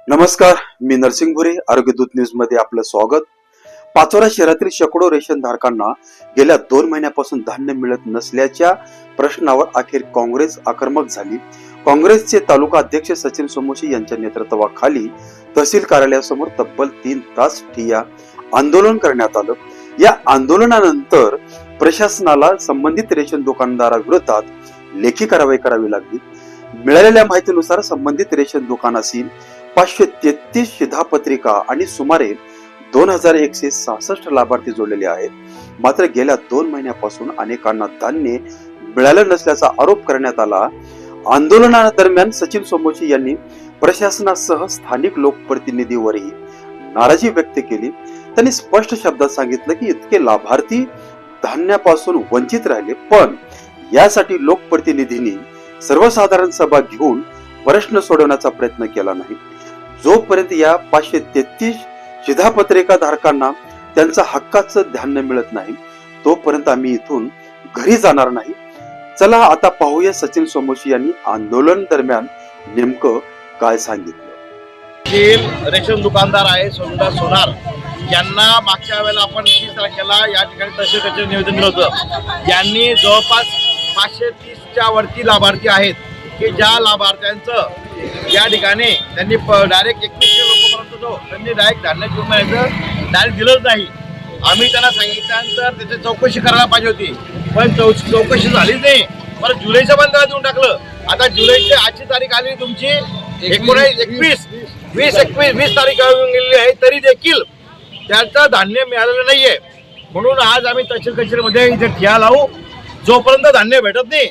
नमस्कार, मी नरसिंग भुरे. आरोग्य दूत न्यूज मध्ये आपलं स्वागत. पाचोरा शहरातील शेकडो रेशन धारकांना गेल्या 2 महिन्यापासून धान्य मिळत नसल्याच्या प्रश्नावर अखेर काँग्रेस आक्रमक झाली. काँग्रेसचे तालुका अध्यक्ष सचिन सोमोशी यांच्या नेतृत्वाखाली तहसील कार्यालयासमोर तब्बल 3 तास ठिय्या आंदोलन करण्यात आलं. या आंदोलनानंतर प्रशासनाला संबंधित रेशन दुकानदाराविरोधात लेखी कारवाई करावी लागली. मिळालेल्या माहितीनुसार संबंधित रेशन दुकानाशी 533 शिधापत्रिका आणि सुमारे 2166 लाभार्थी जोडलेले आहेत. मात्र गेल्या 2 महिन्यापासून अनेकांना धान्य मिळालं नसल्याचा आरोप करण्यात आला. आंदोलनादरम्यान सचिन सोमोशी यांनी प्रशासनासह स्थानिक लोकप्रतिनिधीवरही नाराजी व्यक्त केली. त्यांनी स्पष्ट शब्दात सांगितलं की इतके लाभार्थी धान्यापासून वंचित राहिले, पण यासाठी लोकप्रतिनिधींनी सर्वसाधारण सभा घेऊन प्रश्न सोडवण्याचा प्रयत्न केला नाही. जोपर्यंत या 533 शिधापत्रिका धारकांना त्यांचा हक्काचं धान्य मिळत नाही, तोपर्यंत आम्ही इथून घरी जाणार नाही. चला आता पाहूया सचिन सोमोशी यांनी आंदोलन दरम्यान नेमकं काय सांगितलं. रेशन दुकानदार आहे सोनार, यांना मागच्या वेळेला आपण 30 तारखेला या ठिकाणी तहसीलचं निवेदन दिलं होतं. यांनी जवळपास 530च्या वरती लाभार्थी आहेत की ज्या लाभार्थ्यांचं या ठिकाणी त्यांनी डायरेक्ट 2100 लोकांपर्यंत त्यांनी डायरेक्ट धान्य घेऊन जायचं डायरेक्ट दिलंच नाही. आम्ही त्यांना सांगितल्यानंतर त्याची चौकशी करायला पाहिजे होती, पण चौकशी झालीच नाही. परत जुलैचं पण त्याला देऊन टाकलं. आता जुलैची आजची तारीख आली तुमची 20 तारीख येऊन गेलेली आहे, तरी देखील त्याचं धान्य मिळालेलं नाहीये. म्हणून आज आम्ही तहसील कचेरीमध्ये इथे ठिय्या लावू. जोपर्यंत धान्य भेटत नाही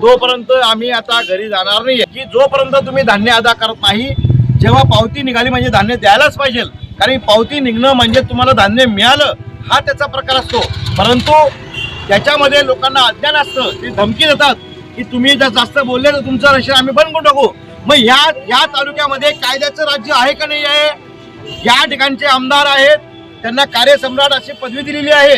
तोपर्यंत आम्ही आता घरी जाणार नाही. की जोपर्यंत तुम्ही धान्य अदा करत नाही, जेव्हा पावती निघाली म्हणजे धान्य द्यायलाच पाहिजे. कारण पावती निघणं म्हणजे तुम्हाला धान्य मिळालं हा त्याचा प्रकार असतो. परंतु त्याच्यामध्ये लोकांना अज्ञान असतं. ते धमकी देतात की तुम्ही जर जास्त बोलले तर तुमचं रेशन आम्ही बंद करून टाकू. मग या तालुक्यामध्ये कायद्याचं राज्य आहे का नाही आहे? या ठिकाणचे आमदार आहेत, त्यांना कार्यसम्राट अशी पदवी दिलेली आहे.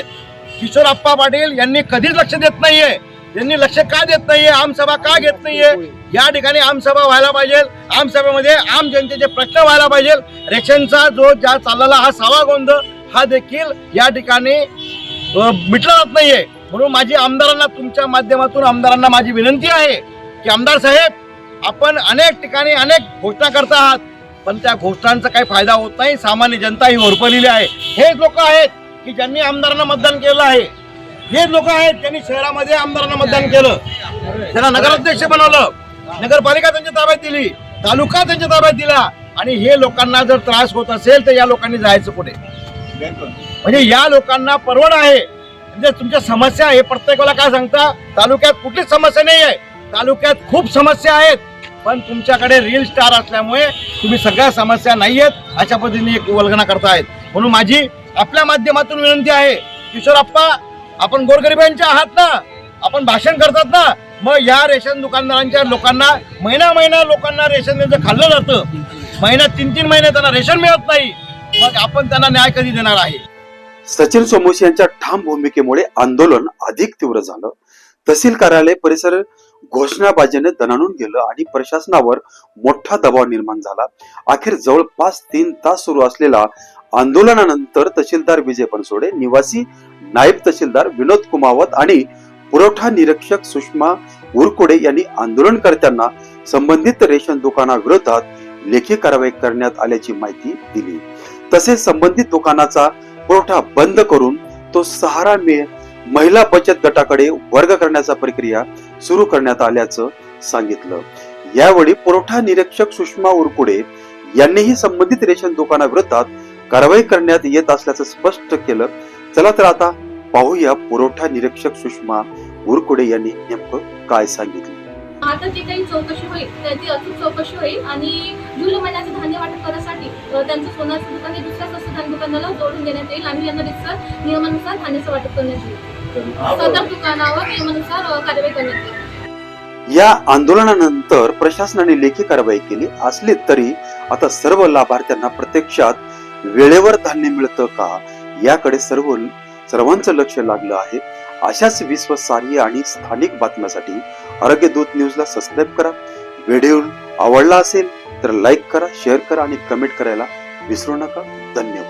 किशोरप्पा पाटील यांनी कधीच लक्ष देत नाहीये. त्यांनी लक्ष का देत नाहीये? आमसभा का घेत नाहीये? या ठिकाणी आमसभा व्हायला पाहिजे. आमसभेमध्ये आम जनतेचे प्रश्न व्हायला पाहिजे. रेशनचा जो ज्या चाललेला हा 6वा गोंधळ हा देखील या ठिकाणी मिटला जात नाहीये. म्हणून माझी आमदारांना, तुमच्या माध्यमातून आमदारांना माझी विनंती आहे की आमदार साहेब, आपण अनेक ठिकाणी अनेक घोषणा करता आहात, पण त्या घोषणांचा काही फायदा होत नाही. सामान्य जनता ही होरपळलेली आहे. हेच लोक आहेत की ज्यांनी आमदारांना मतदान केलं आहे. हेच लोक आहेत ज्यांनी शहरामध्ये आमदारांना मतदान केलं, त्यांना नगराध्यक्ष बनवलं, नगरपालिका त्यांच्या ताब्यात दिली, तालुका त्यांच्या ताब्यात दिला. आणि हे लोकांना जर त्रास होत असेल तर या लोकांनी जायचं कुठे? म्हणजे या लोकांना परवड आहे. म्हणजे तुमच्या समस्या हे प्रत्येक वेळेला काय सांगता, तालुक्यात कुठलीच समस्या नाही आहे. तालुक्यात खूप समस्या आहेत, पण तुमच्याकडे रील स्टार असल्यामुळे तुम्ही सगळ्या समस्या नाही आहेत अशा पद्धतीने एक वल्गना करतायत. म्हणून माझी आपल्या माध्यमातून विनंती आहे, किशोरप्पा, आपण गोरगरिबांच्या आहात ना, आपण भाषण करतात ना, मग या रेशन दुकानदारांच्या लोकांना महिना लोकांना रेशन त्यांचं खाल्लं जातं. महिन्यात 3 महिने त्यांना रेशन मिळत नाही. मग आपण त्यांना न्याय कधी देणार आहे? सचिन सोमोशी यांच्या ठाम भूमिकेमुळे आंदोलन अधिक तीव्र झालं. तहसील कार्यालय परिसर घोषणाबाजीने दणाणून गेलं आणि प्रशासनावर मोठा दबाव निर्माण झाला. अखेर जवळपास 3 तास सुरू असलेल्या आंदोलनानंतर तहसीलदार विजय बनसोडे, निवासी नायब तहसीलदार विनोद कुमावत आणि पुरवठा निरीक्षक सुषमा उरकुडे यांनी आंदोलनकर्त्यांना संबंधित रेशन दुकानाविरोधात लेखी कारवाई करण्यात आल्याची माहिती दिली. तसेच संबंधित दुकानाचा पुरवठा बंद करून तो सहारा महिला बचत गटाकडे वर्ग करण्याचा प्रक्रिया सुरू करण्यात आल्याचं सांगितलं. यावेळी पुरवठा निरीक्षक सुषमा उरकुडे यांनीही संबंधित रेशन दुकानाविरोधात कारवाई करण्यात येत असल्याचं स्पष्ट केलं. चला तर आता पाहूया पुरवठा निरीक्षक सुषमा उरकुडे यांनी नेमकं काय सांगितलं. आता जे काही चौकशी होईल त्याची अचूक चौकशी होईल आणि जुलै महिन्याचं धान्य वाटप करण्यासाठी त्यांचं सोनाचं दुकान हे दुसऱ्या स्वस्त धान्य दुकानाला जोडून देण्यात येईल आणि यांना रितसर नियमानुसार धान्याचं वाटप करण्यात येईल. सदर दुकानावर नियमानुसार कारवाई करण्यात येईल. या आंदोलनानंतर प्रशासनाने लेखी कारवाई केली असली तरी आता सर्व लाभार्थ्यांना प्रत्यक्षात वेळेवर धान्य मिळतं का याकडे सर्वांचं लक्ष लागलं आहे. अशाच विश्वासार्ह आणि स्थानिक बातम्यांसाठी आरोग्य दूत न्यूजला सबस्क्राईब करा. व्हिडिओ आवडला असेल तर लाईक करा, शेअर करा आणि कमेंट करायला विसरू नका. धन्यवाद.